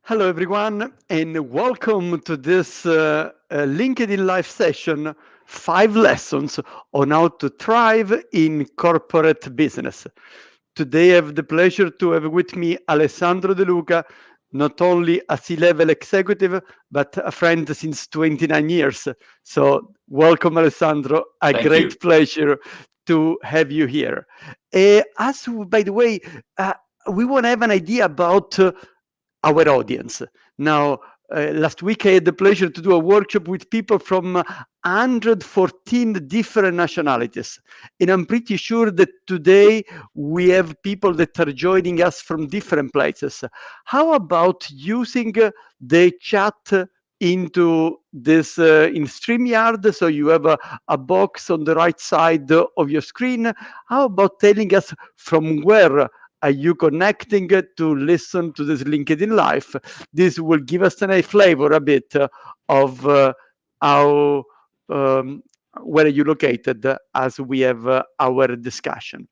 Hello, everyone, and welcome to this LinkedIn Live session, 5 lessons on how to thrive in corporate business. Today, I have the pleasure to have with me Alessandro De Luca, not only a C-level executive, but a friend since 29 years. So welcome, Alessandro. A Thank you. great pleasure to have you here. By the way, we want to have an idea about our audience. Now, last week I had the pleasure to do a workshop with people from 114 different nationalities. And I'm pretty sure that today we have people that are joining us from different places. How about using the chat into this in StreamYard? So you have a box on the right side of your screen. How about telling us from where are you connecting to listen to this LinkedIn Live? This will give us a flavor a bit of how where are you located as we have our discussion.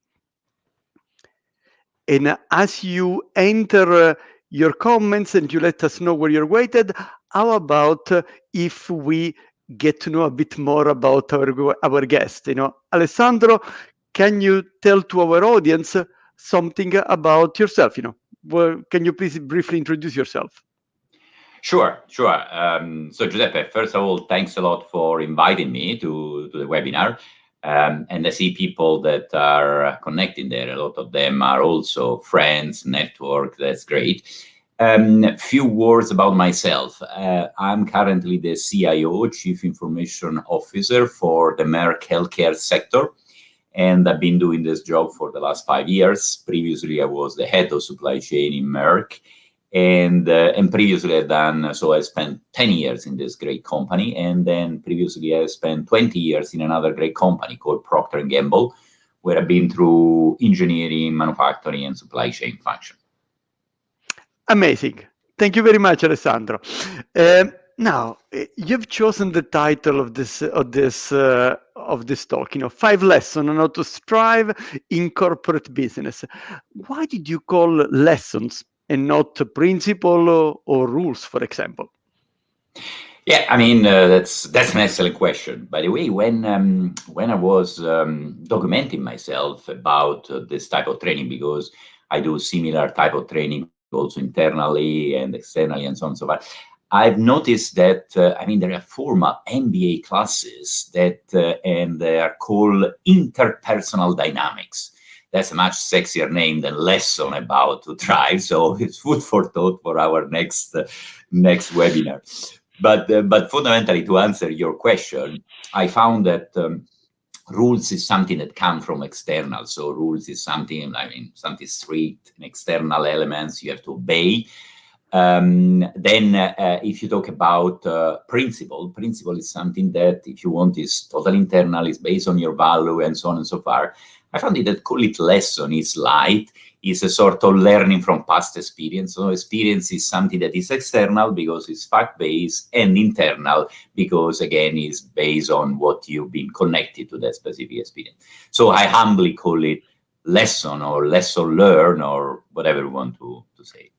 And as you enter your comments and you let us know where you're weighted, how about if we get to know a bit more about our guest? Alessandro, can you tell to our audience something about yourself? Can you please briefly introduce yourself? Sure. So Giuseppe, first of all, thanks a lot for inviting me to the webinar. And I see people that are connecting there. A lot of them are also friends, network. That's great. Few words about myself. I'm currently the CIO, Chief Information Officer for the Merck healthcare sector. And I've been doing this job for the last 5 years. Previously, I was the head of supply chain in Merck. And previously I spent 10 years in this great company. And then previously I spent 20 years in another great company called Procter & Gamble, where I've been through engineering, manufacturing, and supply chain function. Amazing. Thank you very much, Alessandro. Now, you've chosen the title of this talk. 5 lessons on how to strive in corporate business. Why did you call lessons and not principle or rules, for example? Yeah, I mean that's an excellent question. By the way, when I was documenting myself about this type of training, because I do similar type of training also internally and externally and so on and so forth, I've noticed that there are formal MBA classes that and they are called interpersonal dynamics. That's a much sexier name than lesson about to thrive. So it's food for thought for our next webinar. But fundamentally, to answer your question, I found that rules is something that come from external. So rules is something strict and external elements you have to obey. Then if you talk about principle is something that, if you want, is totally internal, is based on your value and so on and so forth. I found that call it lesson is light, is a sort of learning from past experience. So experience is something that is external because it's fact-based, and internal because, again, is based on what you've been connected to that specific experience. So I humbly call it lesson or lesson learned or whatever you want to say.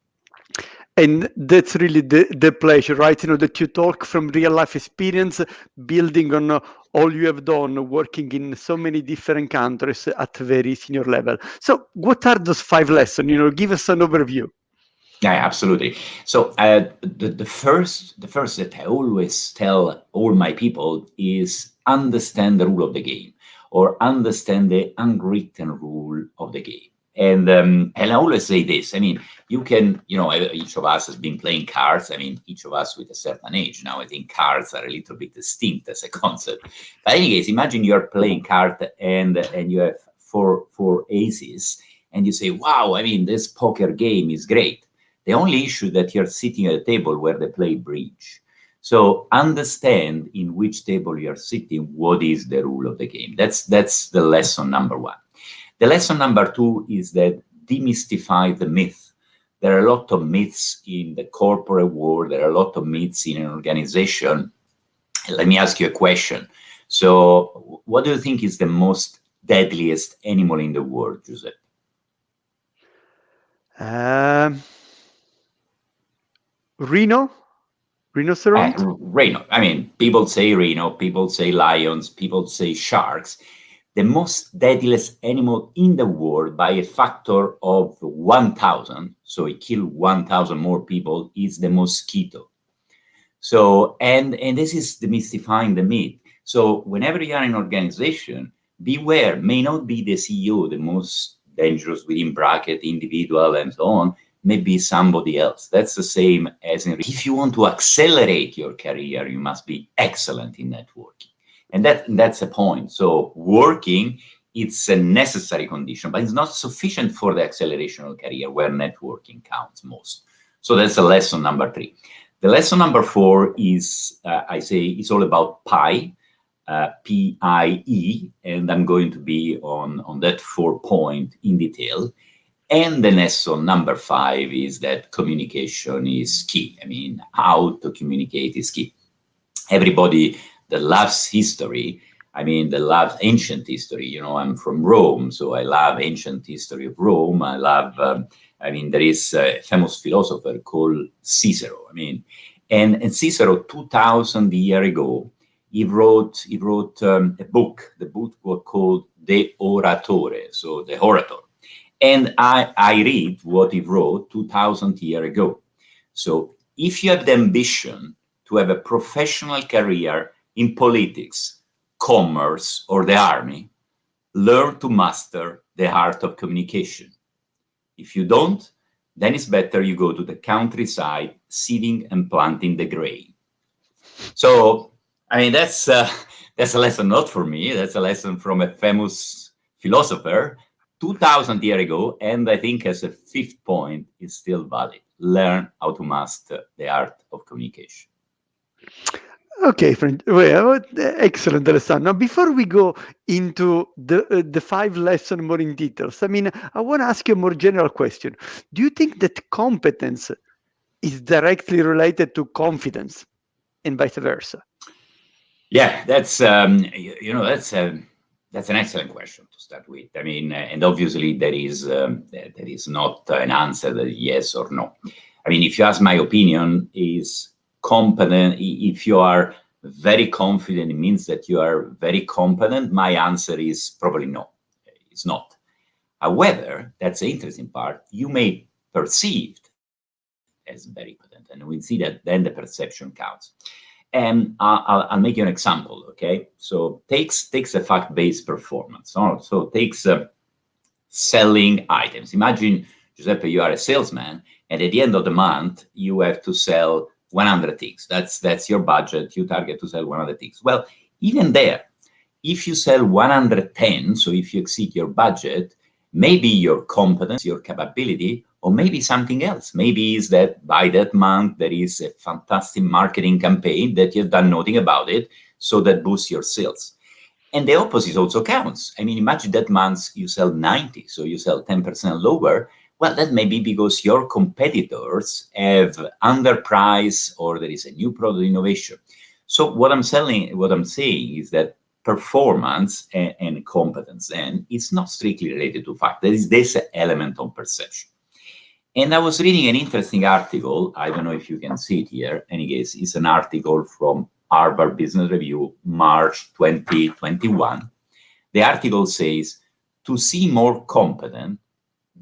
And that's really the pleasure, right? That you talk from real life experience, building on all you have done, working in so many different countries at very senior level. So what are those 5 lessons? Give us an overview. Yeah, absolutely. So the first that I always tell all my people is understand the rule of the game, or understand the unwritten rule of the game. And I always say this. You can, each of us has been playing cards. Each of us with a certain age now. I think cards are a little bit distinct as a concept. But in any case, imagine you're playing card and you have four aces, and you say, "Wow, this poker game is great." The only issue that you're sitting at a table where they play bridge. So understand in which table you're sitting, what is the rule of the game. That's the lesson number 1. The lesson number 2 is that demystify the myth. There are a lot of myths in the corporate world. There are a lot of myths in an organization. Let me ask you a question. So what do you think is the most deadliest animal in the world, Giuseppe? Rhinoceros? Rhino. I mean, people say rhino, people say lions, people say sharks. The most deadliest animal in the world by a factor of 1,000, so it killed 1,000 more people, is the mosquito. So, and this is demystifying the myth. So whenever you are in an organization, beware, may not be the CEO, the most dangerous within bracket individual and so on, maybe somebody else. That's the same as if you want to accelerate your career, you must be excellent in networking. And that's the point. So working, it's a necessary condition, but it's not sufficient for the acceleration of career where networking counts most. So that's a lesson number 3. The lesson number 4 is, I say, it's all about PIE, P-I-E, and I'm going to be on that 4 point in detail. And the lesson number 5 is that communication is key. I mean, how to communicate is key. Everybody that loves history, I mean, that loves ancient history, you know, I'm from Rome, so I love ancient history of Rome. I love, I mean, there is a famous philosopher called Cicero. I mean, and Cicero, 2,000 years ago, he wrote a book. The book was called De Oratore, so the orator. And I read what he wrote 2,000 years ago. So if you have the ambition to have a professional career in politics, commerce, or the army, learn to master the art of communication. If you don't, then it's better you go to the countryside, seeding and planting the grain. So, I mean, that's a lesson not for me. That's a lesson from a famous philosopher 2,000 years ago. And I think as a 5th point, is still valid. Learn how to master the art of communication. Okay, friend. Well, excellent, Alessandro. Now, before we go into the 5 lessons more in details, I mean, I want to ask you a more general question. Do you think that competence is directly related to confidence and vice versa? Yeah, that's that's an excellent question to start with. I mean, and obviously there is not an answer that yes or no. I mean, if you ask my opinion, is competent. If you are very confident, it means that you are very competent. My answer is probably no. It's not. However, that's the interesting part. You may perceived as very competent, and we see that then the perception counts. And I'll make you an example, okay? So takes a fact-based performance. So takes selling items. Imagine, Giuseppe, you are a salesman, and at the end of the month, you have to sell 100 things. That's your budget. You target to sell 100 things. Well, even there, if you sell 110, so if you exceed your budget, maybe your competence, your capability, or maybe something else. Maybe is that by that month, there is a fantastic marketing campaign that you've done nothing about it, so that boosts your sales. And the opposite also counts. I mean, imagine that month you sell 90, so you sell 10% lower. Well, that may be because your competitors have underpriced or there is a new product innovation. So what I'm saying is that performance and competence, and it's not strictly related to fact. There is this element of perception. And I was reading an interesting article. I don't know if you can see it here. In any case, it's an article from Harvard Business Review, March 2021. The article says, to see more competent,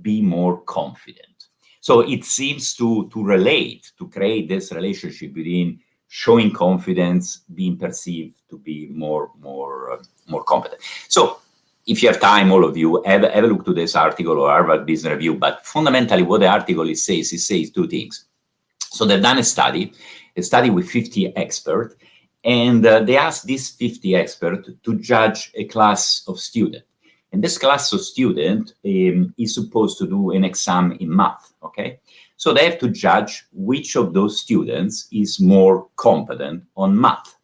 be more confident. So it seems to relate, to create this relationship between showing confidence, being perceived to be more competent. So if you have time, all of you, have a look to this article or Harvard Business Review. But fundamentally, what the article says 2 things. So they've done a study with 50 experts, and they asked these 50 experts to judge a class of students. And this class of students is supposed to do an exam in math, okay? So they have to judge which of those students is more competent on math.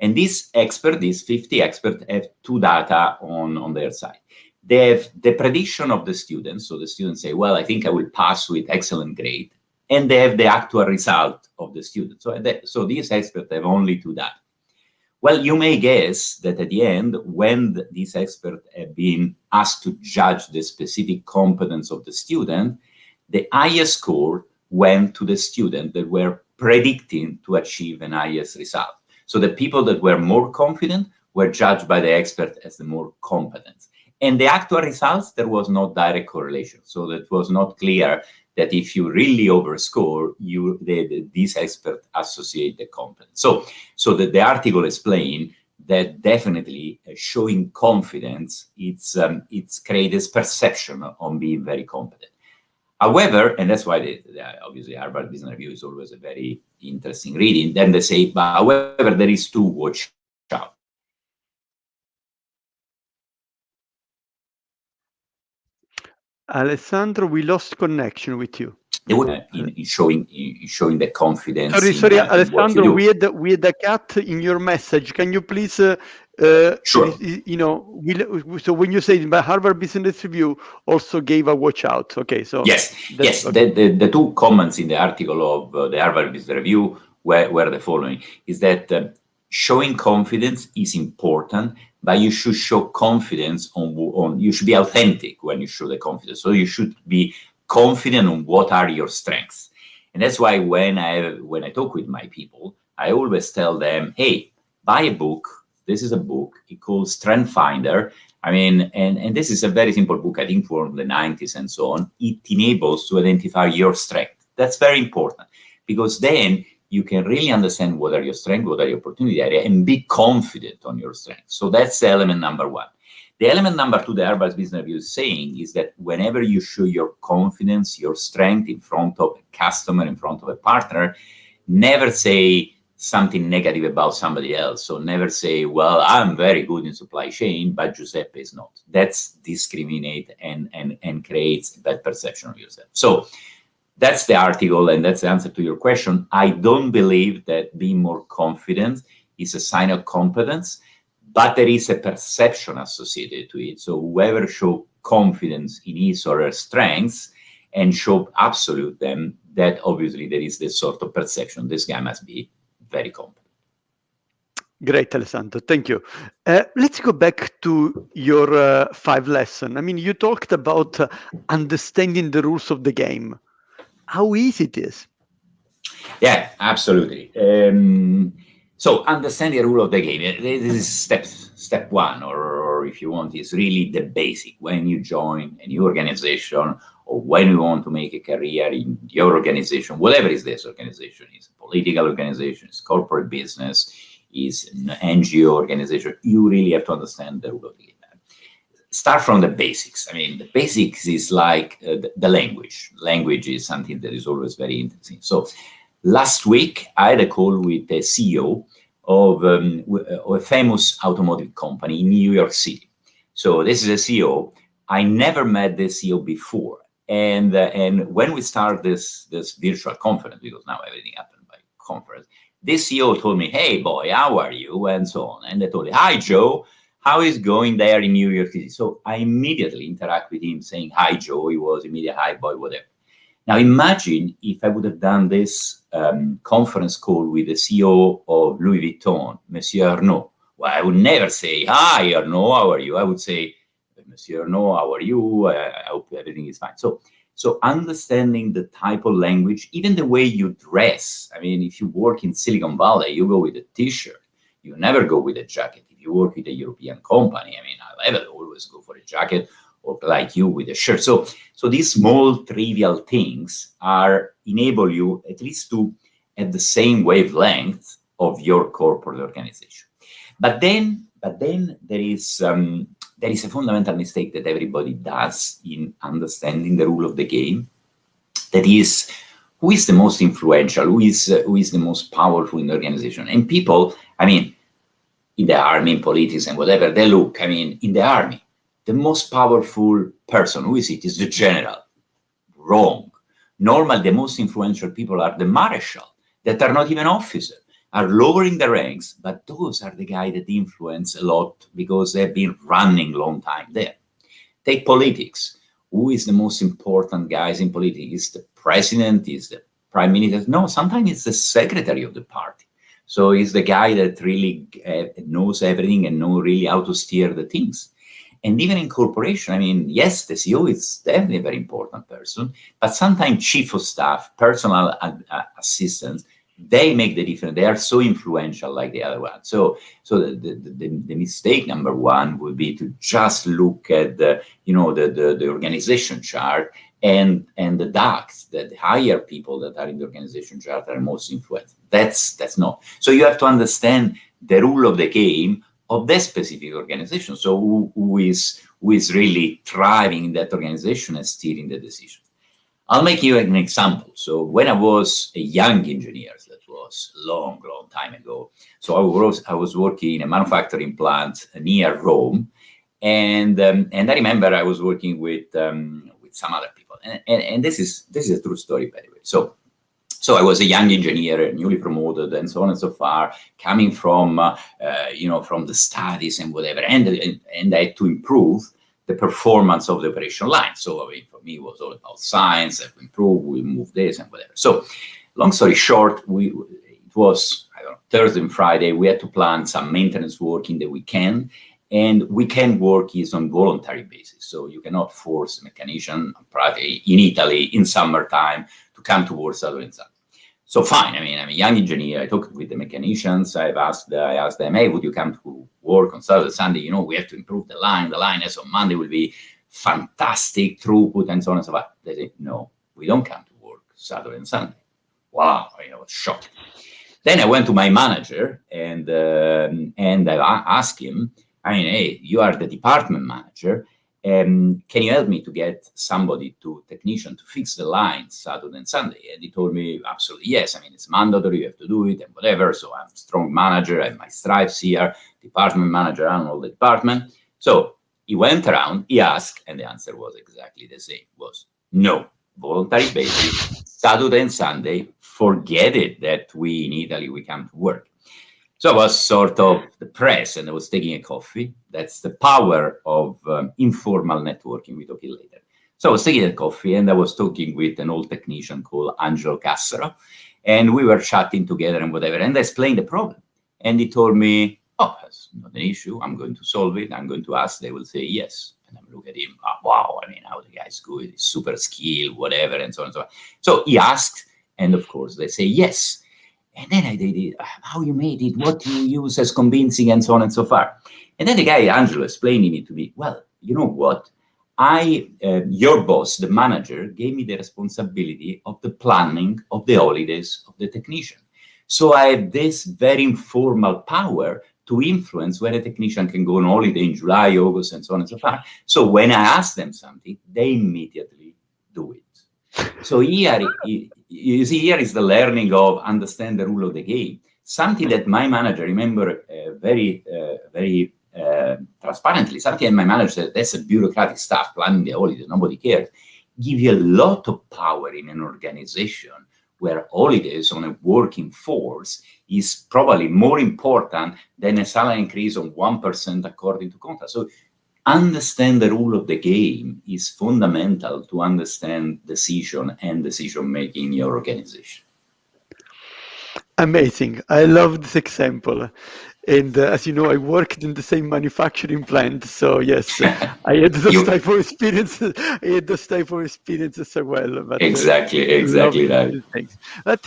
And these 50 experts, have 2 data on their side. They have the prediction of the students. So the students say, well, I think I will pass with excellent grade. And they have the actual result of the student. So these experts have only 2 data. Well, you may guess that at the end, when these experts have been asked to judge the specific competence of the student, the highest score went to the students that were predicting to achieve an highest result. So the people that were more confident were judged by the expert as the more competent. And the actual results, there was no direct correlation. So it was not clear that if you really overscore, these experts associate the competence. So the article explained that definitely showing confidence, it's created this perception on being very competent. However, and that's why obviously Harvard Business Review is always a very interesting reading. Then they say, but however, there is to watch out. Alessandro, we lost connection with you. In showing the confidence. Sorry, in what you Alessandro, do. we had a cut in your message. Can you please, Sure. So when you say the Harvard Business Review also gave a watch out. Okay, so yes. Okay. The two comments in the article of the Harvard Business Review were the following: is that showing confidence is important, but you should show confidence on you should be authentic when you show the confidence. So you should be confident on what are your strengths. And that's why when I talk with my people, I always tell them, hey, buy a book. This is a book. It's called Strength Finder. I mean, and this is a very simple book, I think from the 90s and so on. It enables to identify your strength. That's very important, because then you can really understand what are your strengths, what are your opportunity area, and be confident on your strengths. So that's element number one. The element number two, the Harvard Business Review is saying, is that whenever you show your confidence, your strength in front of a customer, in front of a partner, never say something negative about somebody else. So never say, well, I'm very good in supply chain, but Giuseppe is not. That's discriminate and creates a bad perception of yourself. So that's the article, and that's the answer to your question. I don't believe that being more confident is a sign of competence, but there is a perception associated to it. So whoever show confidence in his or her strengths and show absolute them, that obviously there is this sort of perception. This guy must be very competent. Great, Alessandro. Thank you. Let's go back to your 5 lessons. I mean, you talked about understanding the rules of the game. How easy it is? Yeah, absolutely. So understanding the rule of the game, this is step one, or if you want, is really the basic. When you join a new organization, or when you want to make a career in your organization, whatever is this organization, is a political organization, is corporate business, is an NGO organization, you really have to understand the rule of the game. Start from the basics. I mean, the basics is like the language. Language is something that is always very interesting. So last week, I had a call with the CEO of a famous automotive company in New York City. So this is a CEO. I never met the CEO before. And when we start this virtual conference, because now everything happened by conference, this CEO told me, hey, boy, how are you? And so on. And I told him, hi, Joe. How is going there in New York City? So I immediately interact with him saying, hi, Joe. He was immediately, hi, boy, whatever. Now, imagine if I would have done this conference call with the CEO of Louis Vuitton, Monsieur Arnaud. Well, I would never say, hi, Arnaud, how are you? I would say, Monsieur Arnaud, how are you? I hope everything is fine. So understanding the type of language, even the way you dress. I mean, if you work in Silicon Valley, you go with a T-shirt. You never go with a jacket. If you work with a European company, I mean, I will always go for a jacket, or like you with a shirt. So these small trivial things enable you at least to have the same wavelength of your corporate organization. But then there is a fundamental mistake that everybody does in understanding the rule of the game. That is, who is the most influential, who is the most powerful in the organization. And people, I mean, in the army, in politics and whatever, they look, I mean, in the army, the most powerful person, who is it? Is the general. Wrong. Normally, the most influential people are the marshal, that are not even officers, are lowering the ranks, but those are the guys that influence a lot because they've been running a long time there. Take politics. Who is the most important guys in politics? Is the president? Is the prime minister? No, sometimes it's the secretary of the party. So he's the guy that really knows everything and knows really how to steer the things. And even in corporation, I mean, yes, the CEO is definitely a very important person, but sometimes chief of staff, personal assistants, they make the difference. They are so influential like the other one. So the mistake number one would be to just look at the organization chart and the DAX, the higher people that are in the organization chart are most influential. That's not. So you have to understand the rule of the game of that specific organization. So who is really thriving in that organization and steering the decision. I'll make you an example. So when I was a young engineer, that was long time ago. So I was working in a manufacturing plant near Rome, and I remember I was working with some other people, and this is a true story, by the way. So I was a young engineer, newly promoted, and so on and so far, coming from from the studies and whatever, and I had to improve the performance of the operation line. So I mean, for me, it was all about science. I have to improve. We move this and whatever. So, long story short, it was Thursday and Friday. We had to plan some maintenance work in the weekend, and weekend work is on voluntary basis. So you cannot force a mechanician, in Italy in summertime, to come to work Saturday and Sunday. So fine. I mean, I'm a young engineer. I talked with the mechanicians. I asked them, hey, would you come to work on Saturday, Sunday? We have to improve the line. The line as on Monday will be fantastic throughput and so on and so forth. They said, no, we don't come to work Saturday and Sunday. Wow, I was shocked. Then I went to my manager and I asked him, I mean, hey, you are the department manager. Can you help me to get technician to fix the line Saturday and Sunday? And he told me, absolutely, yes. I mean, it's mandatory, you have to do it and whatever. So I'm a strong manager, I have my stripes here, department manager, I know the department. So he went around, he asked, and the answer was exactly the same, was no, voluntary basis, Saturday and Sunday, forget it that we in Italy, we come to work. So I was sort of depressed and I was taking a coffee. That's the power of informal networking. We'll talk it later. So I was taking a coffee and I was talking with an old technician called Angelo Cassaro. And we were chatting together and whatever. And I explained the problem. And he told me, oh, that's not an issue. I'm going to solve it. I'm going to ask. They will say yes. And I'm looking at him. Oh, wow. I mean, how the guy's good. He's super skilled, whatever, and so on and so on. So he asked. And of course, they say yes. And then I did it, how you made it, what you use as convincing, and so on and so forth. And then the guy, Angelo, explaining it to me, well, you know what? Your boss, the manager, gave me the responsibility of the planning of the holidays of the technician. So I have this very informal power to influence where a technician can go on holiday in July, August, and so on and so forth. So when I ask them something, they immediately do it. So here, you see, here is the learning of understand the rule of the game. Something that my manager, remember very transparently, something that my manager said, that's a bureaucratic stuff, planning the holidays, nobody cares. Give you a lot of power in an organization where holidays on a working force is probably more important than a salary increase of 1% according to contract. So understand the rule of the game is fundamental to understand decision and decision-making in your organization. Amazing. I love this example. And as you know, I worked in the same manufacturing plant. So yes, I had those type of experiences. I had those type of experiences as well. But, exactly right. Thanks. But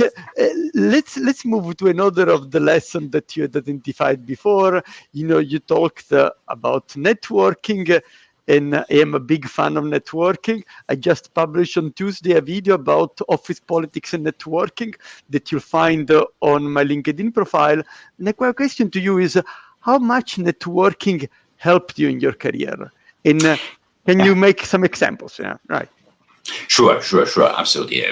let's move to another of the lesson that you had identified before. You talked about networking. And I am a big fan of networking. I just published on Tuesday a video about office politics and networking that you'll find on my LinkedIn profile. And the question to you is, how much networking helped you in your career? And can you make some examples? Yeah, right. Sure, absolutely.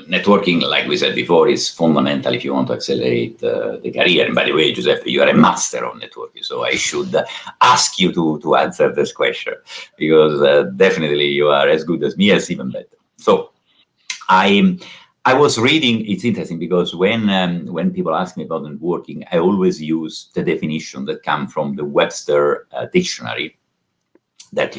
Networking, like we said before, is fundamental if you want to accelerate the career. And by the way, Giuseppe, you are a master of networking, so I should ask you to answer this question, because definitely you are as good as me, as even better. So I was reading. It's interesting because when people ask me about networking, I always use the definition that comes from the Webster dictionary. That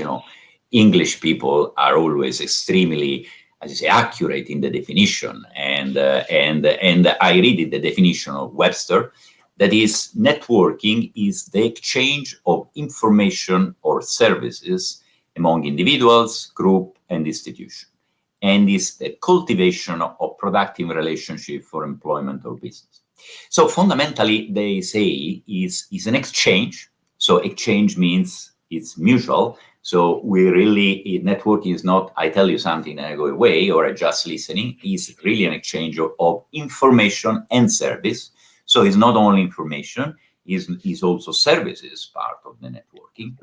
English people are always extremely, as you say, accurate in the definition. And I read it, the definition of Webster, that is, networking is the exchange of information or for services among individuals, group, and institution, and is the cultivation of productive relationship for employment or business. So fundamentally, they say is an exchange. So exchange means it's mutual. So we really, networking is not, I tell you something and I go away, or I just listening. It's really an exchange of information and service. So it's not only information, is also services part of the networking.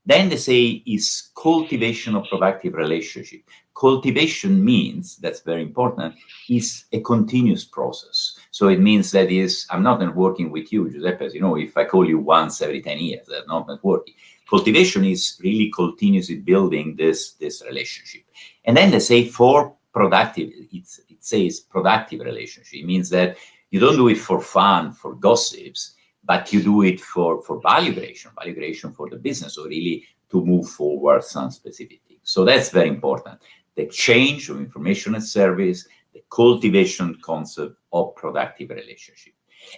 Then they say is cultivation of productive relationship. Cultivation means, that's very important, is a continuous process. So it means that I'm not networking with you, Giuseppe, as you know, if I call you once every 10 years, that's not networking. Cultivation is really continuously building this relationship. And then they say for productive, it says productive relationship. It means that you don't do it for fun, for gossips, but you do it for value creation for the business, or really to move forward some specific things. So that's very important. The exchange of information and service, the cultivation concept of productive relationship.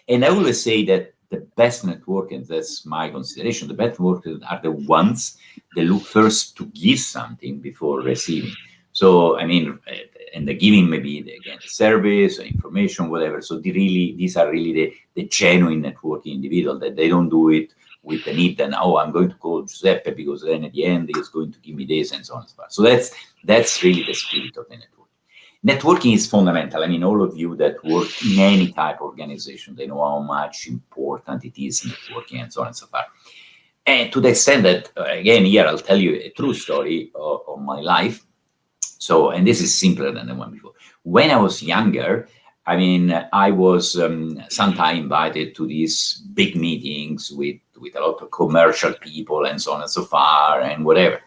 And I always say that the best networkers, that's my consideration, the best networkers are the ones that look first to give something before receiving. So, I mean, and the giving maybe, again, service, information, whatever. So these are really the genuine networking individual, that they don't do it with the need that, oh, I'm going to call Giuseppe because then at the end he's going to give me this and so on and so forth. So that's really the spirit of the network. Networking is fundamental. I mean, all of you that work in any type of organization, they know how much important it is, networking and so on and so forth. And to the extent that, again, here I'll tell you a true story of my life. So, and this is simpler than the one before. When I was younger, I mean, I was sometimes invited to these big meetings with a lot of commercial people and so on and so forth and whatever.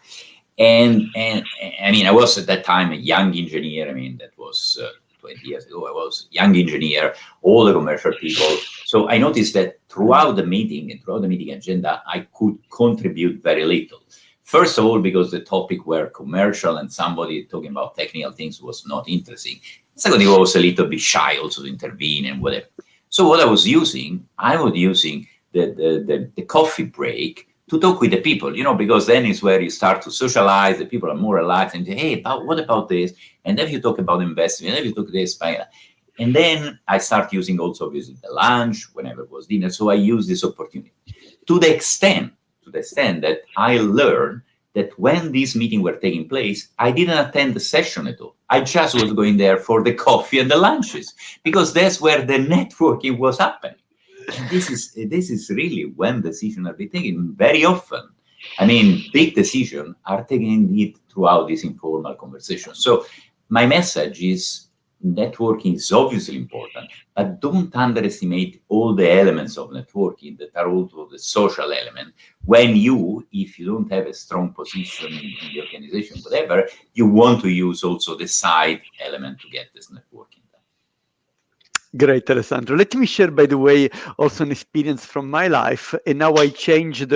And I mean, I was at that time a young engineer. I mean, that was 20 years ago. I was a young engineer, all the commercial people. So I noticed that throughout the meeting and throughout the meeting agenda, I could contribute very little. First of all, because the topic were commercial and somebody talking about technical things was not interesting. Secondly, I was a little bit shy also to intervene and whatever. So what I was using the coffee break to talk with the people, because then is where you start to socialize. The people are more relaxed and say, hey, what about this? And then you talk about investment, and then you talk this. And then I start using also obviously the lunch, whenever it was dinner. So I use this opportunity to the extent that I learned that when these meetings were taking place, I didn't attend the session at all. I just was going there for the coffee and the lunches, because that's where the networking was happening. And this is really when decisions are being taken very often. I mean, big decisions are taken indeed throughout these informal conversations. So my message is networking is obviously important, but don't underestimate all the elements of networking that are also the social element. When if you don't have a strong position in the organization, whatever, you want to use also the side element to get this networking. Great, Alessandro. Let me share, by the way, also an experience from my life, and how I changed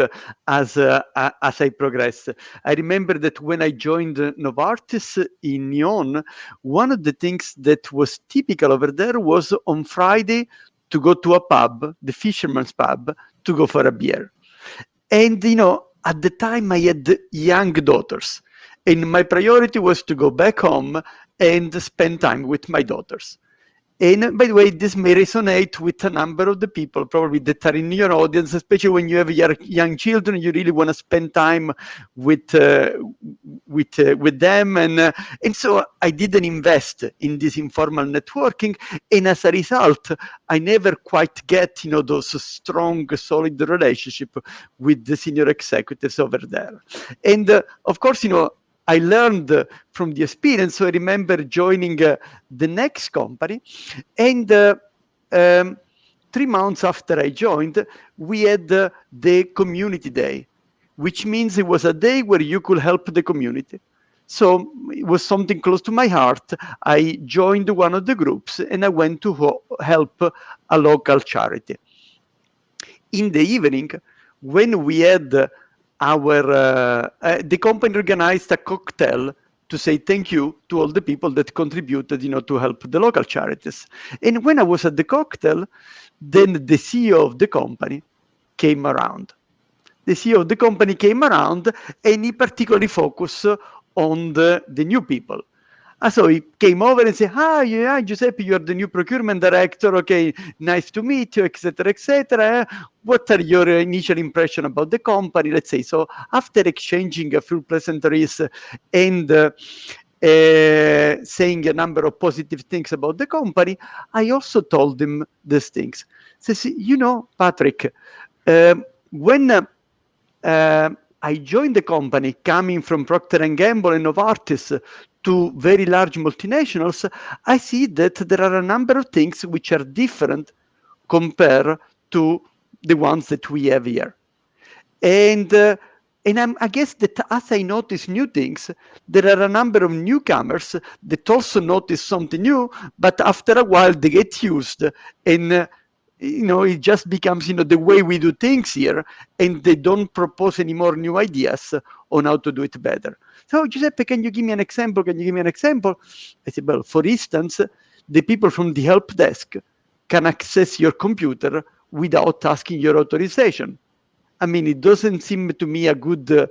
as I progressed. I remember that when I joined Novartis in Nyon, one of the things that was typical over there was on Friday to go to a pub, the Fisherman's Pub, to go for a beer. And, at the time I had young daughters, and my priority was to go back home and spend time with my daughters. And by the way, this may resonate with a number of the people probably that are in your audience, especially when you have young children. You really want to spend time with them, and so I didn't invest in this informal networking, and as a result, I never quite get those strong, solid relationship with the senior executives over there. And of course, I learned from the experience. So I remember joining the next company, and 3 months after I joined, we had the community day, which means it was a day where you could help the community. So it was something close to my heart. I joined one of the groups, and I went to help a local charity. In the evening, when we had the company organized a cocktail to say thank you to all the people that contributed, to help the local charities. And when I was at the cocktail, then the CEO of the company came around the CEO of the company came around, and he particularly focused on the new people. So he came over and said, "Hi, yeah, Giuseppe, you're the new procurement director. Okay, nice to meet you, etc., etc. What are your initial impression about the company?" Let's say so. After exchanging a few pleasantries and saying a number of positive things about the company, I also told him these things. Says, Patrick, when I joined the company coming from Procter & Gamble and Novartis to very large multinationals, I see that there are a number of things which are different compared to the ones that we have here. And I guess that as I notice new things, there are a number of newcomers that also notice something new, but after a while they get used, and it just becomes the way we do things here, and they don't propose any more new ideas on how to do it better. So, Giuseppe, can you give me an example? Can you give me an example? I said, well, for instance, the people from the help desk can access your computer without asking your authorization. I mean, it doesn't seem to me a good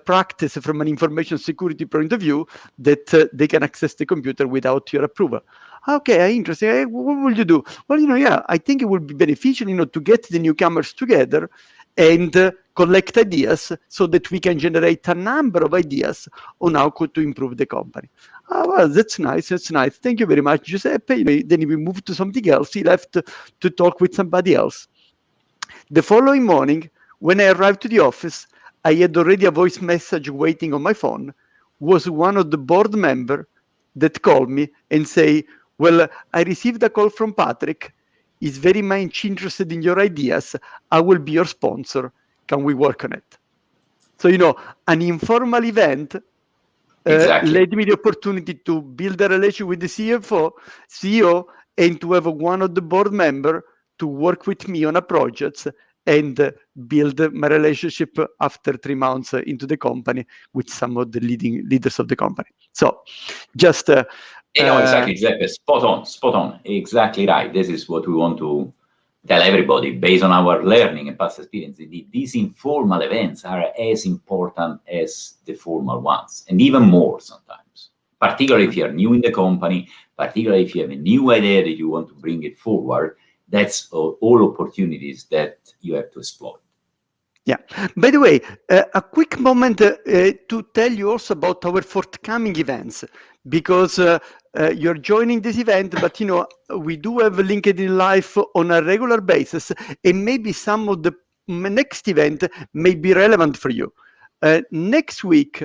practice from an information security point of view that they can access the computer without your approval. Okay, interesting. What will you do? Well, yeah, I think it would be beneficial, to get the newcomers together and collect ideas so that we can generate a number of ideas on how to improve the company. Well, that's nice. That's nice. Thank you very much, Giuseppe. Then we moved to something else. He left to talk with somebody else. The following morning, when I arrived to the office, I had already a voice message waiting on my phone. Was one of the board member that called me and say, "Well, I received a call from Patrick. He's very much interested in your ideas. I will be your sponsor. Can we work on it?" So, an informal event Exactly. led me the opportunity to build a relation with the CEO, and to have one of the board member to work with me on a project and build my relationship after 3 months into the company with some of the leading leaders of the company. So just No, exactly, Giuseppe. Spot on, spot on. Exactly right. This is what we want to tell everybody based on our learning and past experience. These informal events are as important as the formal ones, and even more sometimes, particularly if you're new in the company, particularly if you have a new idea that you want to bring it forward. That's all opportunities that you have to exploit. Yeah. By the way, a quick moment to tell you also about our forthcoming events, because you're joining this event, but we do have LinkedIn Live on a regular basis, and maybe some of the next event may be relevant for you. Next week,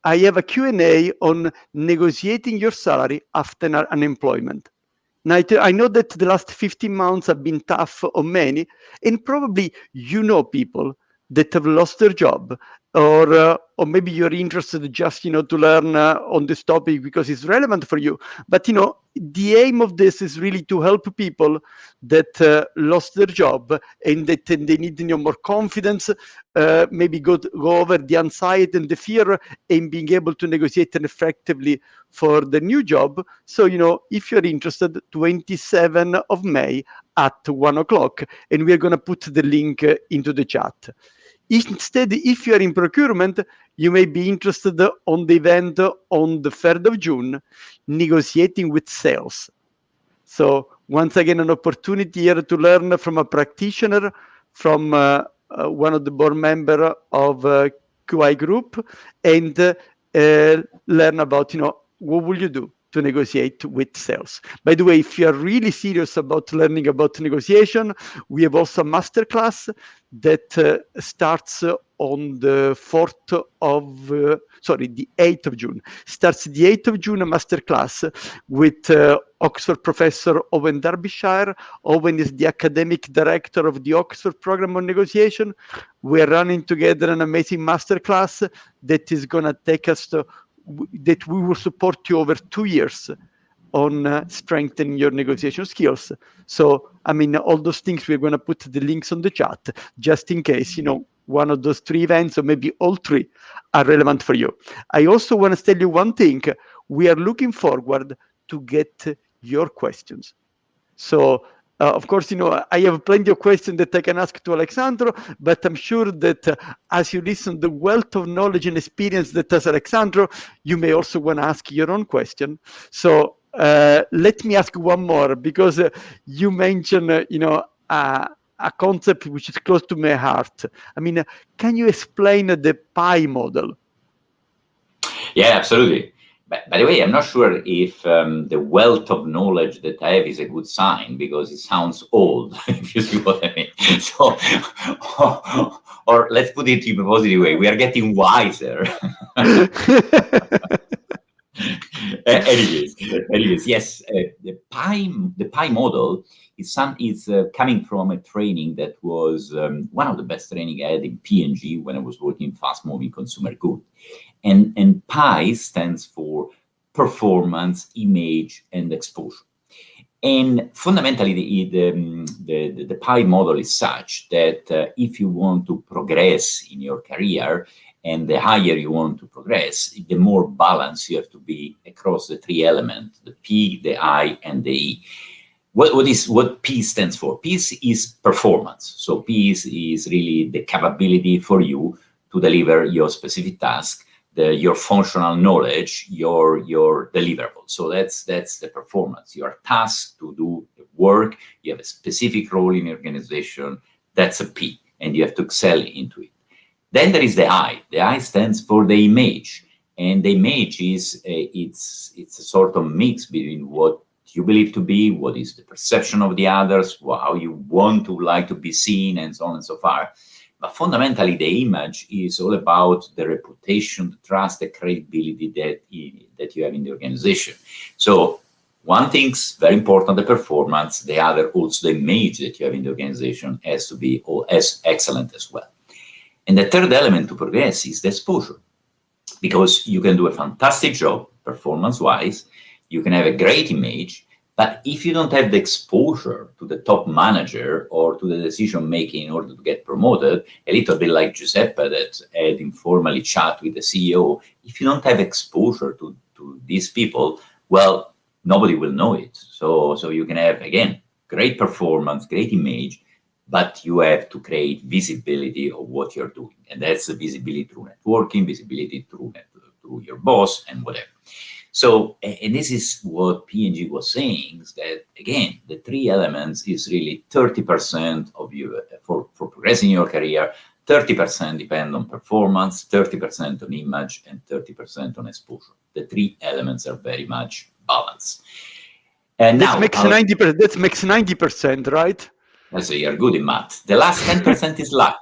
I have a Q&A on negotiating your salary after unemployment. Now, I know that the last 15 months have been tough on many, and probably people that have lost their job, or maybe you're interested just to learn on this topic because it's relevant for you. But the aim of this is really to help people that lost their job and that they need more confidence, maybe go over the anxiety and the fear, and being able to negotiate effectively for the new job. So if you're interested, 27th of May at 1 o'clock, and we're going to put the link into the chat. Instead, if you are in procurement, you may be interested on the event on the 3rd of June, negotiating with sales. So once again, an opportunity here to learn from a practitioner, from one of the board member of QI Group, and learn about, what will you do to negotiate with sales. By the way, if you're really serious about learning about negotiation, we have also a masterclass that starts on the 8th of June. Starts the 8th of June, a masterclass with Oxford professor Owen Derbyshire. Owen is the academic director of the Oxford program on negotiation. We're running together an amazing masterclass that is going to take us to, that we will support you over 2 years on strengthening your negotiation skills. So, all those things, we're going to put the links on the chat, just in case, one of those 3 events, or maybe all 3, are relevant for you. I also want to tell you one thing. We are looking forward to get your questions. So Of course, I have plenty of questions that I can ask to Alessandro, but I'm sure that as you listen the wealth of knowledge and experience that has Alessandro, you may also want to ask your own question. So let me ask one more, because you mentioned, a concept which is close to my heart. I mean, can you explain the pie model? Yeah, absolutely. By the way, I'm not sure if the wealth of knowledge that I have is a good sign, because it sounds old, if you see what I mean. So, or let's put it in a positive way, we are getting wiser. anyways, yes, the pie model is coming from a training that was one of the best training I had in P&G when I was working in fast-moving consumer goods. And PI stands for performance, image, and exposure. And fundamentally, the PI model is such that if you want to progress in your career, and the higher you want to progress, the more balanced you have to be across the three elements: the P, the I, and the E. What P stands for? P is performance. So P is really the capability for you to deliver your specific task, your functional knowledge, your deliverable. So that's the performance. You are tasked to do work. You have a specific role in the organization. That's a P, and you have to excel into it. Then there is the I. The I stands for the image, and the image is it's a sort of mix between what you believe to be, what is the perception of the others, how you want to like to be seen, and so on and so forth. But fundamentally, the image is all about the reputation, the trust, the credibility that you have in the organization. So one thing's very important, the performance. The other, also the image that you have in the organization, has to be as excellent as well. And the third element to progress is the exposure, because you can do a fantastic job performance-wise, you can have a great image, but if you don't have the exposure to the top manager or to the decision making in order to get promoted, a little bit like Giuseppe that had informally chat with the CEO, if you don't have exposure to these people, well, nobody will know it. So you can have, again, great performance, great image, but you have to create visibility of what you're doing. And that's the visibility through networking, visibility through your boss, and whatever. So, and this is what P&G was saying, is that, again, the three elements is really 30% of you for progressing your career, 30% depend on performance, 30% on image, and 30% on exposure. The three elements are very much balanced. And that now makes 90%. That makes 90%, right? So you're good in math. The last 10% is luck.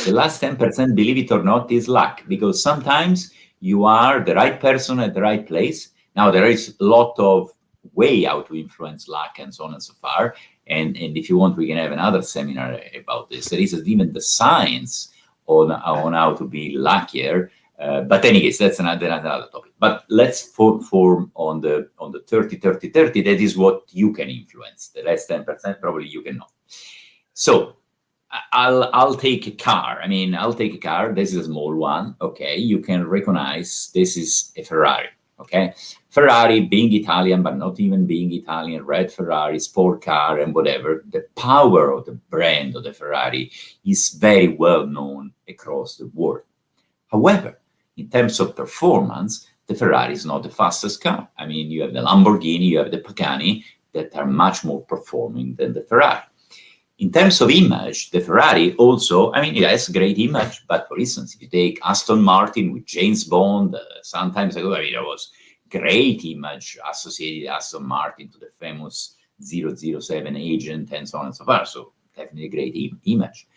The last 10%, believe it or not, is luck, because sometimes you are the right person at the right place. Now, there is a lot of way how to influence luck and so on and so forth. And if you want, we can have another seminar about this. There is even the science on how to be luckier. But anyways, that's another topic. But let's form on the 30-30-30. That is what you can influence. The last 10% probably you cannot. So I'll take a car. I'll take a car. This is a small one. Okay, you can recognize this is a Ferrari. Okay, Ferrari, being Italian, but not even being Italian, red Ferrari, sport car, and whatever. The power of the brand of the Ferrari is very well known across the world. However, in terms of performance, the Ferrari is not the fastest car. You have the Lamborghini, you have the Pagani that are much more performing than the Ferrari. In terms of image, the Ferrari also, it has great image, but for instance, if you take Aston Martin with James Bond, some time ago, there was great image associated Aston Martin to the famous 007 agent and so on and so forth. So definitely a great image.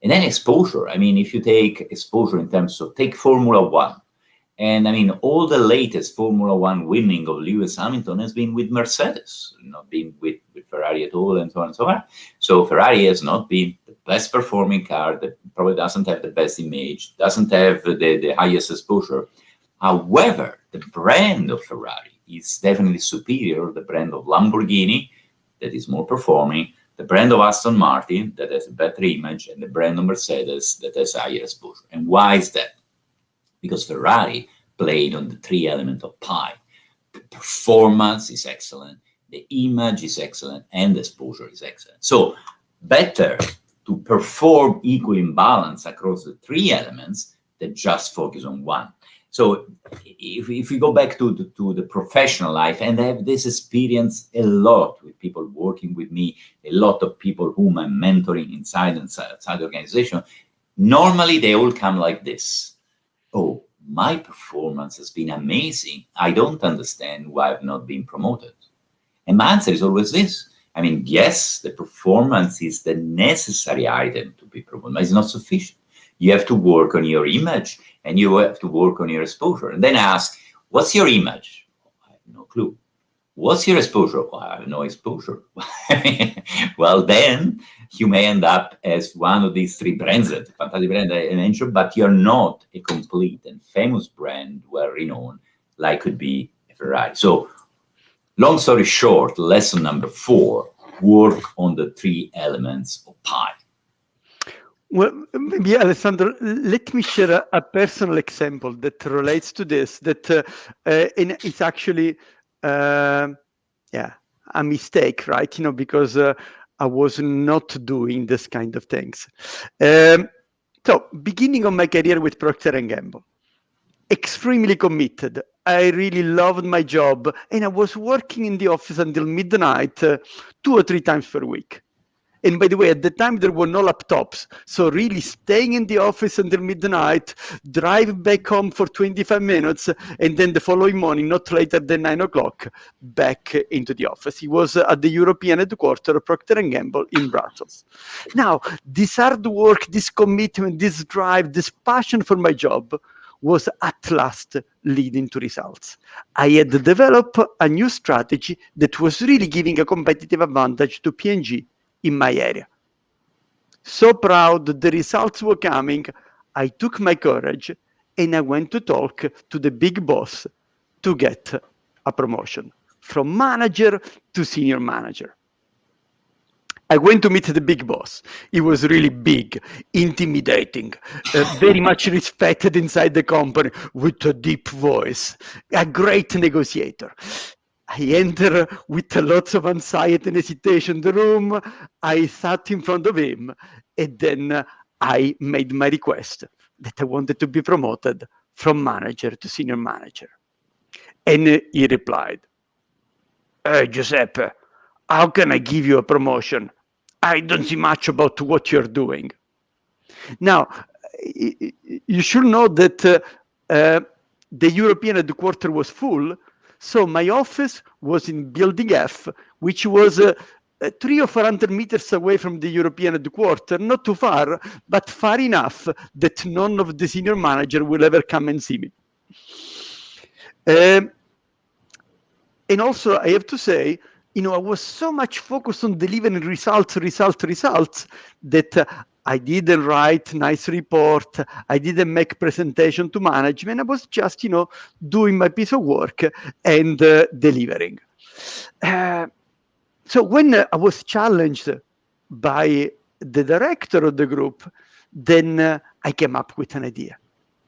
And then exposure. If you take exposure in terms of, take Formula One. And all the latest Formula One winning of Lewis Hamilton has been with Mercedes, not been with Ferrari at all, and so on and so on. So Ferrari has not been the best performing car, that probably doesn't have the best image, doesn't have the highest exposure. However, the brand of Ferrari is definitely superior. The brand of Lamborghini, that is more performing, the brand of Aston Martin, that has a better image, and the brand of Mercedes, that has higher exposure. And why is that? Because Ferrari played on the three elements of pie. The performance is excellent, the image is excellent, and the exposure is excellent. So better to perform equal in balance across the three elements than just focus on one. So if we go back to the professional life, and I have this experience a lot with people working with me, a lot of people whom I'm mentoring inside and outside the organization, normally they all come like this. Oh, my performance has been amazing. I don't understand why I've not been promoted. And my answer is always this. I mean, yes, the performance is the necessary item to be promoted, but it's not sufficient. You have to work on your image and you have to work on your exposure. And then I ask, what's your image? Oh, I have no clue. What's your exposure? Oh, I have no exposure. Well, then you may end up as one of these three brands, that fantastic brand I mentioned, but you're not a complete and famous brand, well renowned, like could be a Ferrari. So long story short, lesson number 4, work on the 3 elements of pie. Well, maybe Alessandro, let me share a personal example that relates to this. And it's actually, a mistake, right? Because I was not doing this kind of things. So, beginning of my career with Procter & Gamble, extremely committed. I really loved my job, and I was working in the office until midnight, 2 or 3 times per week. And by the way, at the time, there were no laptops. So really staying in the office until midnight, drive back home for 25 minutes, and then the following morning, not later than 9 o'clock, back into the office. He was at the European headquarters of Procter & Gamble in Brussels. Now, this hard work, this commitment, this drive, this passion for my job was at last leading to results. I had developed a new strategy that was really giving a competitive advantage to P&G in my area. So proud the results were coming, I took my courage and I went to talk to the big boss to get a promotion from manager to senior manager. I went to meet the big boss. He was really big, intimidating, very much respected inside the company, with a deep voice, a great negotiator. I enter with lots of anxiety and hesitation in the room. I sat in front of him, and then I made my request that I wanted to be promoted from manager to senior manager. And he replied, Giuseppe, how can I give you a promotion? I don't see much about what you're doing. Now, you should know that the European headquarters was full, so my office was in Building F, which was 300 or 400 meters away from the European headquarters, not too far, but far enough that none of the senior manager will ever come and see me. And also, I have to say, I was so much focused on delivering results, that I didn't write nice report. I didn't make presentation to management. I was just, doing my piece of work and delivering. So when I was challenged by the director of the group, then I came up with an idea.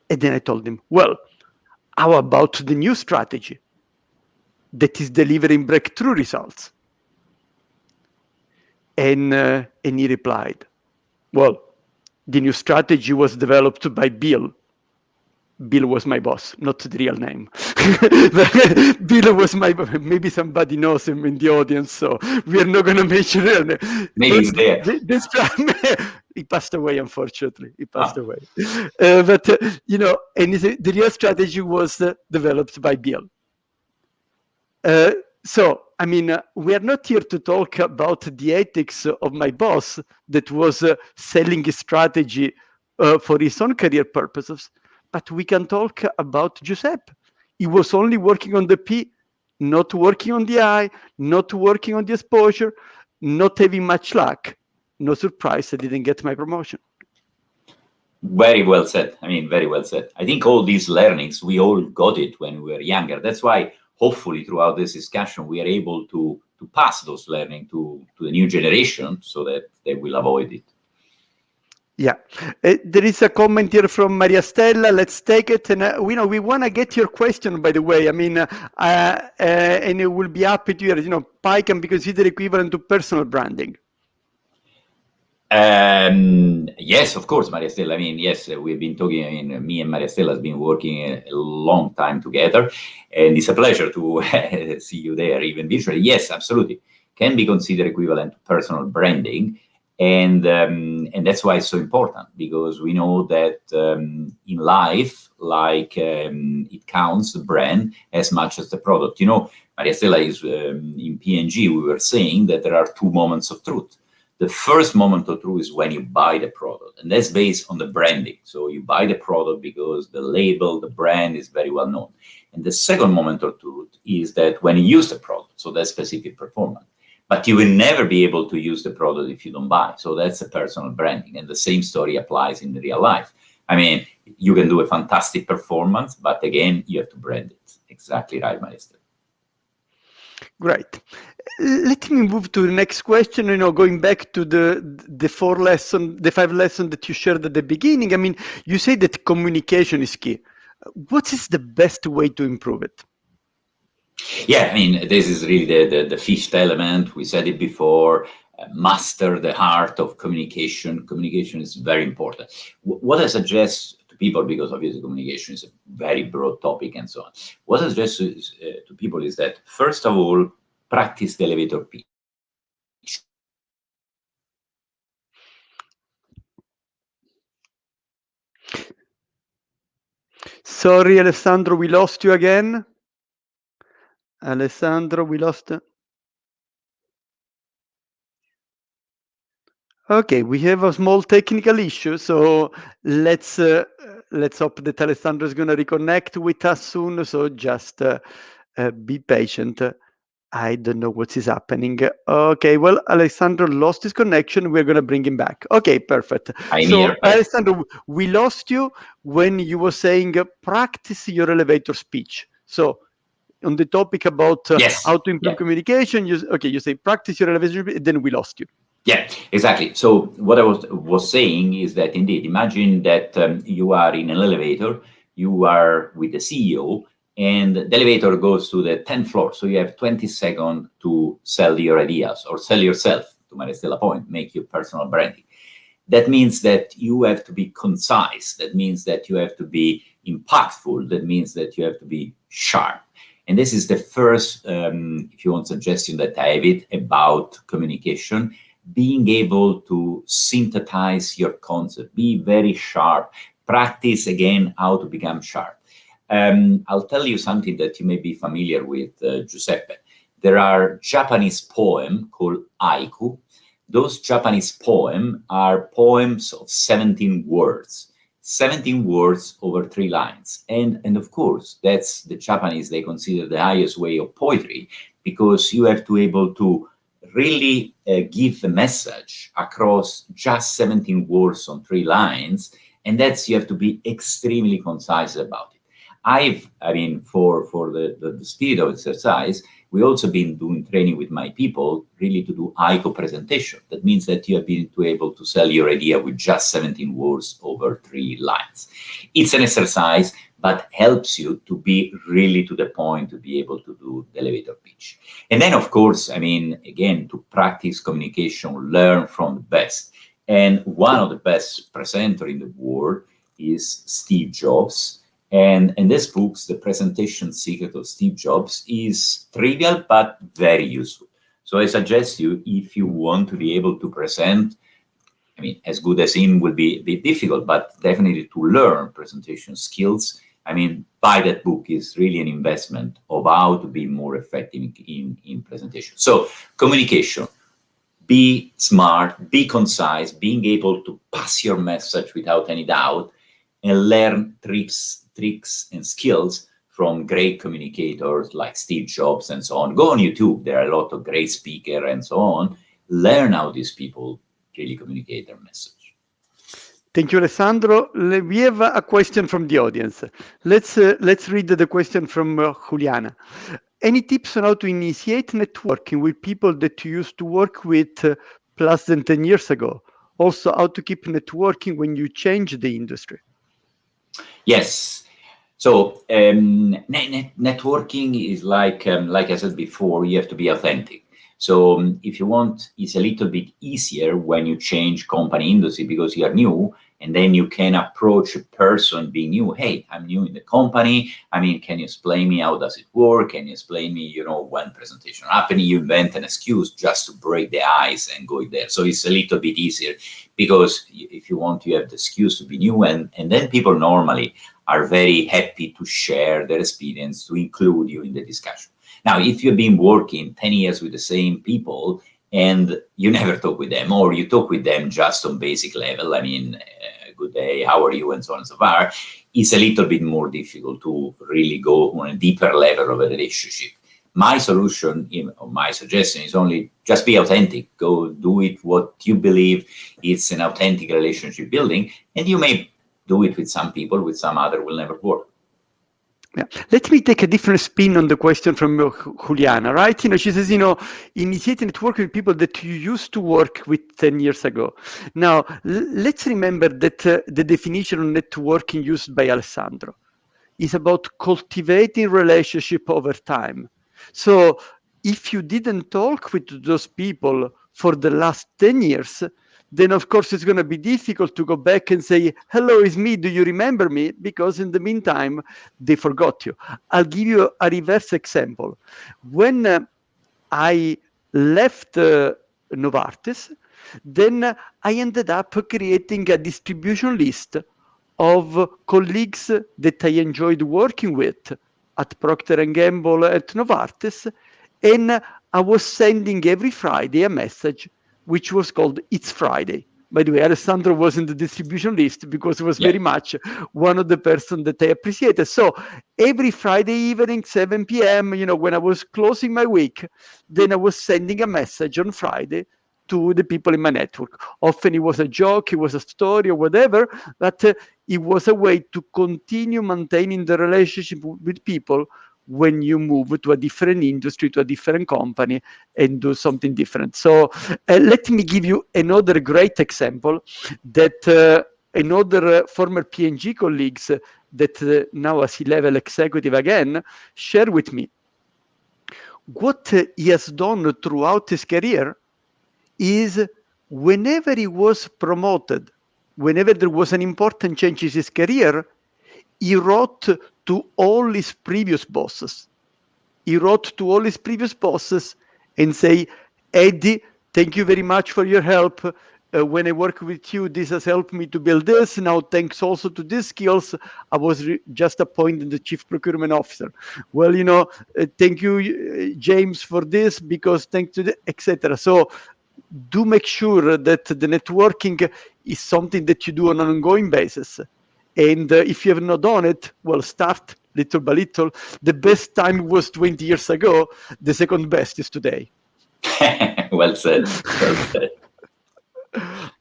And then I told him, well, how about the new strategy that is delivering breakthrough results? And he replied, well, the new strategy was developed by Bill. Bill was my boss, not the real name. Bill was maybe somebody knows him in the audience, so we are not going to mention real name. Maybe he's there. He passed away, unfortunately. He passed away. But, and the real strategy was developed by Bill. So, I mean, we are not here to talk about the ethics of my boss that was selling his strategy for his own career purposes, but we can talk about Giuseppe. He was only working on the P, not working on the I, not working on the exposure, not having much luck. No surprise, I didn't get my promotion. Very well said. I mean, very well said. I think all these learnings, we all got it when we were younger. That's why hopefully throughout this discussion, we are able to pass those learning to the new generation so that they will avoid it. Yeah, there is a comment here from Maria Stella. Let's take it, and we want to get your question. By the way, I mean, and it will be happy to hear. Pi can be considered equivalent to personal branding. Yes, of course, Maria Stella. I mean, yes, we've been talking. I mean, me and Maria Stella has been working a long time together, and it's a pleasure to see you there, even virtually. Yes, absolutely, can be considered equivalent to personal branding, and that's why it's so important, because we know that in life, like it counts the brand as much as the product. Maria Stella is in P&G. We were saying that there are two moments of truth. The first moment of truth is when you buy the product, and that's based on the branding. So you buy the product because the label, the brand is very well known. And the second moment of truth is that when you use the product, so that's specific performance. But you will never be able to use the product if you don't buy. So that's a personal branding. And the same story applies in real life. I mean, you can do a fantastic performance, but again, you have to brand it. Exactly right, Maestro. Great. Let me move to the next question. Going back to the five lessons that you shared at the beginning. I mean, you say that communication is key. What is the best way to improve it? Yeah, I mean, this is really the fifth element. We said it before. Master the art of communication. Communication is very important. What I suggest to people, because obviously communication is a very broad topic and so on, what I suggest to people is that, first of all, practice the elevator pitch. Sorry, Alessandro, we lost you again. Alessandro, we lost. Okay, we have a small technical issue, so let's hope that Alessandro is going to reconnect with us soon. So just be patient. I don't know what is happening. Okay, well, Alessandro lost his connection. We're going to bring him back. Okay, perfect. I'm So, here. Alessandro, we lost you when you were saying practice your elevator speech. So, on the topic about Yes. how to improve Yeah. communication, you say practice your elevator speech, then we lost you. Yeah, exactly. So what I was saying is that indeed, imagine that you are in an elevator, you are with the CEO, and the elevator goes to the 10th floor. So you have 20 seconds to sell your ideas or sell yourself, to Maristella point, make your personal branding. That means that you have to be concise. That means that you have to be impactful. That means that you have to be sharp. And this is the first, if you want, suggestion that I have it about communication. Being able to synthesize your concept, be very sharp, practice again how to become sharp. I'll tell you something that you may be familiar with, Giuseppe. There are Japanese poems called haiku. Those Japanese poems are poems of 17 words. 17 words over 3 lines. And of course, that's the Japanese, they consider the highest way of poetry, because you have to be able to really give the message across just 17 words on 3 lines, and that's, you have to be extremely concise about it. I mean, for the spirit of exercise, we also been doing training with my people really to do ICO presentation. That means that you have been able to sell your idea with just 17 words over 3 lines. It's an exercise, but helps you to be really to the point, to be able to do the elevator pitch. And then, of course, I mean, again, to practice communication, learn from the best. And one of the best presenters in the world is Steve Jobs. And in this book, The Presentation Secret of Steve Jobs is trivial, but very useful. So I suggest you, if you want to be able to present, I mean, as good as him will be a bit difficult, but definitely to learn presentation skills, I mean, buy that book is really an investment of how to be more effective in presentation. So communication, be smart, be concise, being able to pass your message without any doubt, and learn tricks and skills from great communicators like Steve Jobs and so on. Go on YouTube. There are a lot of great speakers and so on. Learn how these people really communicate their message. Thank you, Alessandro. We have a question from the audience. Let's read the question from Juliana. Any tips on how to initiate networking with people that you used to work with plus than 10 years ago? also how to keep networking when you change the industry. Yes. So networking is like I said before, you have to be authentic. So if you want, it's a little bit easier when you change company industry because you are new, and then you can approach a person being new. Hey, I'm new in the company. I mean, can you explain me how does it work? Can you explain me, when presentation happening? You invent an excuse just to break the ice and go there. So it's a little bit easier because if you want, you have the excuse to be new, and then people normally are very happy to share their experience, to include you in the discussion. Now, if you've been working 10 years with the same people and you never talk with them, or you talk with them just on basic level, I mean, good day, how are you, and so on and so forth, it's a little bit more difficult to really go on a deeper level of a relationship. My solution, or my suggestion is only just be authentic. Go do it what you believe is an authentic relationship building, and you may do it with some people, with some other will never work. Yeah. Let me take a different spin on the question from Juliana, right? She says, initiating networking with people that you used to work with 10 years ago. Now, let's remember that the definition of networking used by Alessandro is about cultivating relationship over time. So if you didn't talk with those people for the last 10 years, then of course it's going to be difficult to go back and say, hello, it's me, do you remember me? Because in the meantime, they forgot you. I'll give you a reverse example. When I left Novartis, then I ended up creating a distribution list of colleagues that I enjoyed working with at Procter & Gamble, at Novartis, and I was sending every Friday a message which was called It's Friday. By the way, Alessandro was in the distribution list because he was very much one of the person that I appreciated. So every Friday evening, 7 p.m., when I was closing my week, then I was sending a message on Friday to the people in my network. Often it was a joke, it was a story or whatever, but it was a way to continue maintaining the relationship with people when you move to a different industry, to a different company, and do something different. So let me give you another great example that another former P&G colleagues that now a C-level executive again shared with me. What he has done throughout his career is whenever he was promoted, whenever there was an important change in his career, he wrote to all his previous bosses. He wrote to all his previous bosses and say, Eddie, thank you very much for your help. When I work with you, this has helped me to build this. Now, thanks also to these skills, I was just appointed the chief procurement officer. Well, thank you, James, for this because thanks to etc. So do make sure that the networking is something that you do on an ongoing basis. And if you have not done it, well, start little by little. The best time was 20 years ago. The second best is today. Well said. Well said.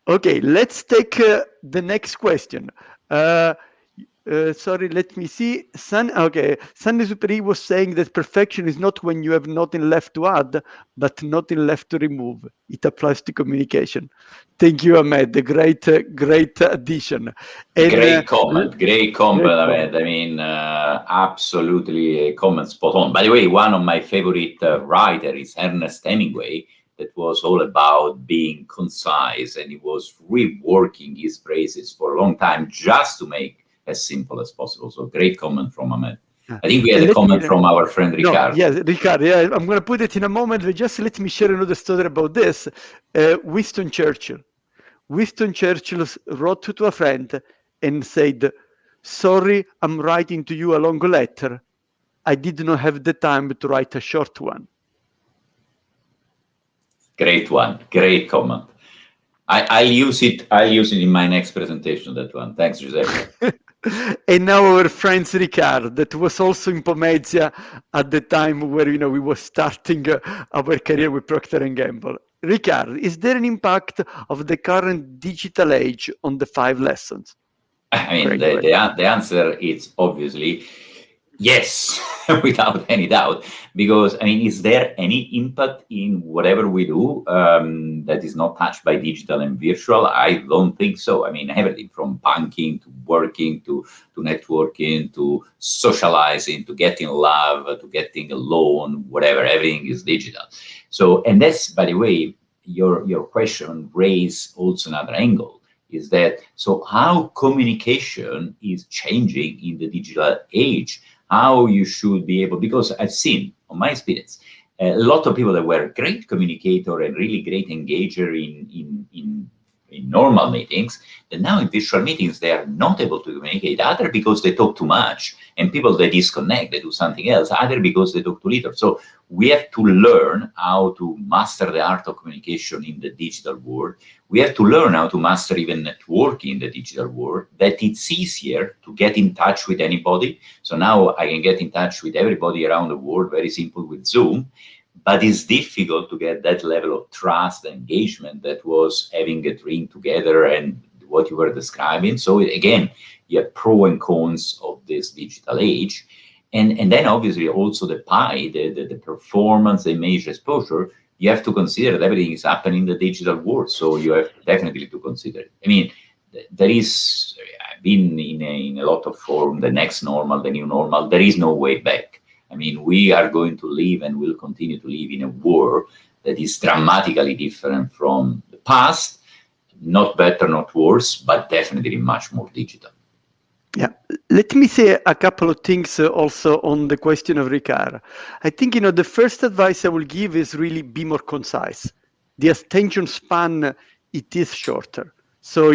Okay, let's take the next question. Sorry, let me see. Sandy Superi was saying that perfection is not when you have nothing left to add, but nothing left to remove. It applies to communication. Thank you, Ahmed. Great addition. And, great comment, Ahmed. I mean, absolutely a comment spot on. By the way, one of my favorite writers is Ernest Hemingway, that was all about being concise, and he was reworking his phrases for a long time just to make as simple as possible. So great comment from Ahmed. I think we had a comment from our friend Riccardo. Yes, Riccardo. Yeah, I'm going to put it in a moment, but just let me share another story about this. Winston Churchill. Winston Churchill wrote to a friend and said, sorry, I'm writing to you a long letter. I did not have the time to write a short one. Great one. Great comment. I'll use it in my next presentation, that one. Thanks, Giuseppe. And now our friend Ricard, that was also in Pomezia at the time where we were starting our career with Procter & Gamble. Ricard, is there an impact of the current digital age on the 5 lessons? I mean, the answer is obviously Yes, without any doubt. Because, I mean, is there any impact in whatever we do that is not touched by digital and virtual? I don't think so. I mean, everything from banking to working to networking to socializing to getting love to getting a loan, whatever, everything is digital. So, and that's, by the way, your question raised also another angle, is that so how communication is changing in the digital age, how you should be able, because I've seen on my experience a lot of people that were great communicator and really great engager in normal meetings, and now in virtual meetings they are not able to communicate, either because they talk too much and people they disconnect, they do something else, either because they talk too little. So we have to learn how to master the art of communication in the digital world. We have to learn how to master even networking in the digital world, that it's easier to get in touch with anybody. So now I can get in touch with everybody around the world, very simple with Zoom, but it's difficult to get that level of trust and engagement that was having a drink together and what you were describing. So again, you have pros and cons of this digital age. And then obviously also the pie, the performance, the image exposure, you have to consider that everything is happening in the digital world. So you have definitely to consider it. I mean, there is, I've been in a lot of form, the next normal, the new normal, there is no way back. I mean, we are going to live and will continue to live in a world that is dramatically different from the past, not better, not worse, but definitely much more digital. Yeah, let me say a couple of things also on the question of Ricard. I think, the first advice I will give is really be more concise. The attention span, it is shorter. So,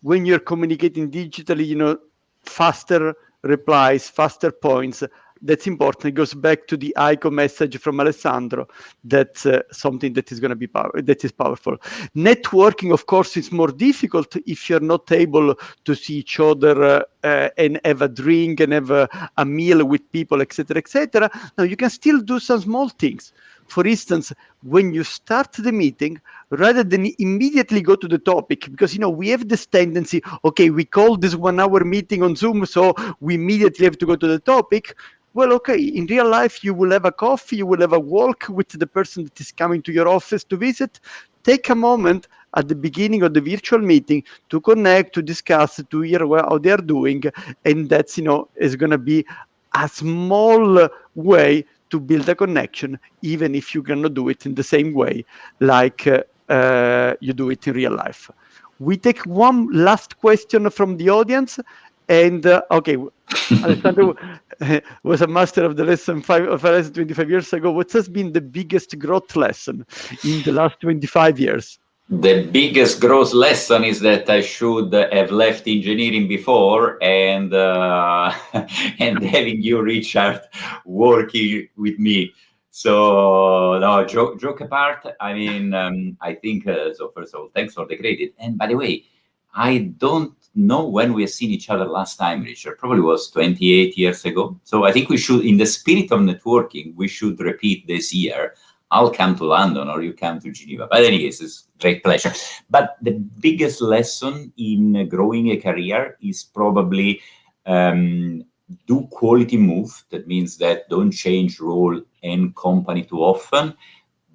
when you're communicating digitally, faster replies, faster points, that's important. It goes back to the ICO message from Alessandro. That's something that is going to be that is powerful. Networking, of course, is more difficult if you're not able to see each other and have a drink and have a meal with people, etc., etc. Now you can still do some small things. For instance, when you start the meeting, rather than immediately go to the topic, because we have this tendency, okay, we call this 1 hour meeting on Zoom, so we immediately have to go to the topic. Well, okay, in real life, you will have a coffee, you will have a walk with the person that is coming to your office to visit. Take a moment at the beginning of the virtual meeting to connect, to discuss, to hear how they are doing. And that's, is going to be a small way to build a connection, even if you cannot do it in the same way like you do it in real life. We take one last question from the audience. And okay, Alessandro was a master of the lesson 25 years ago. What has been the biggest growth lesson in the last 25 years? The biggest growth lesson is that I should have left engineering before, and and having you, Richard, working with me. So no, joke apart. I mean, I think so. First of all, thanks for the credit. And by the way, I don't know when we have seen each other last time, Richard. Probably was 28 years ago. So I think we should, in the spirit of networking, we should repeat this year. I'll come to London or you come to Geneva. But anyways, it's a great pleasure. But the biggest lesson in growing a career is probably do quality move. That means that don't change role and company too often,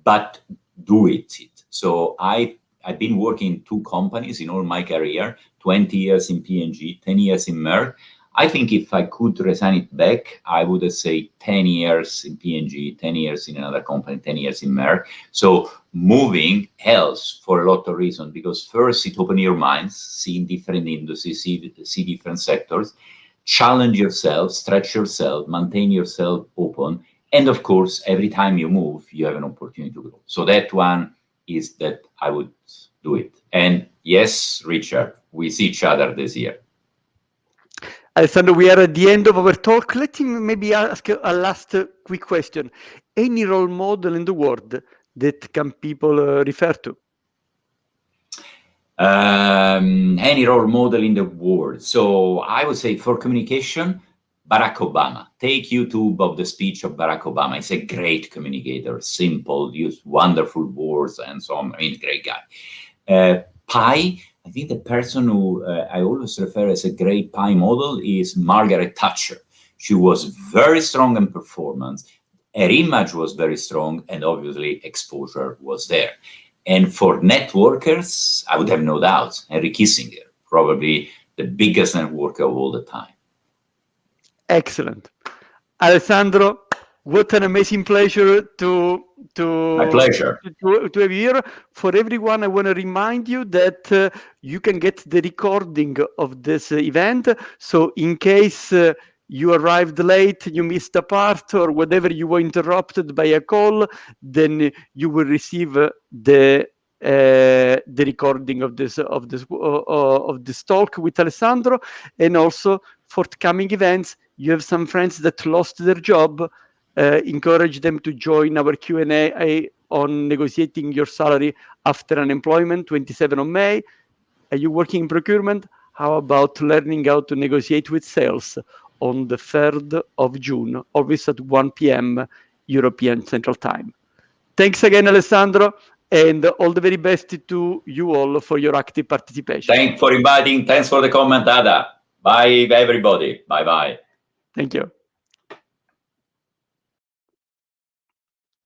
but do it. So I've been working in 2 companies in all my career, 20 years in P&G, 10 years in Merck. I think if I could resign it back, I would say 10 years in P&G, 10 years in another company, 10 years in Merck. So moving helps for a lot of reasons, because first it opens your minds, seeing different industries, see different sectors, challenge yourself, stretch yourself, maintain yourself open. And of course, every time you move, you have an opportunity to grow. So that one is that I would do it. And yes, Richard, we see each other this year. Alessandro, we are at the end of our talk. Let me maybe ask a last quick question. Any role model in the world that can people refer to? Any role model in the world. So I would say for communication, Barack Obama. Take YouTube of the speech of Barack Obama. He's a great communicator, simple, use wonderful words and so on. I mean, great guy. Pie, I think the person who I always refer as a great pie model is Margaret Thatcher. She was very strong in performance. Her image was very strong, and obviously exposure was there. And for networkers, I would have no doubt, Henry Kissinger, probably the biggest networker of all the time. Excellent. Alessandro, what an amazing pleasure to My pleasure. to have you here. For everyone, I want to remind you that you can get the recording of this event. So in case you arrived late, you missed a part, or whatever, you were interrupted by a call, then you will receive the recording of this talk with Alessandro, and also forthcoming events. You have some friends that lost their job. Encourage them to join our Q&A on negotiating your salary after unemployment, 27 of May. Are you working in procurement? How about learning how to negotiate with sales on the 3rd of June, always at 1 p.m. European Central Time. Thanks again, Alessandro, and all the very best to you all for your active participation. Thanks for inviting. Thanks for the comment, Ada. Bye, everybody. Bye-bye. Thank you.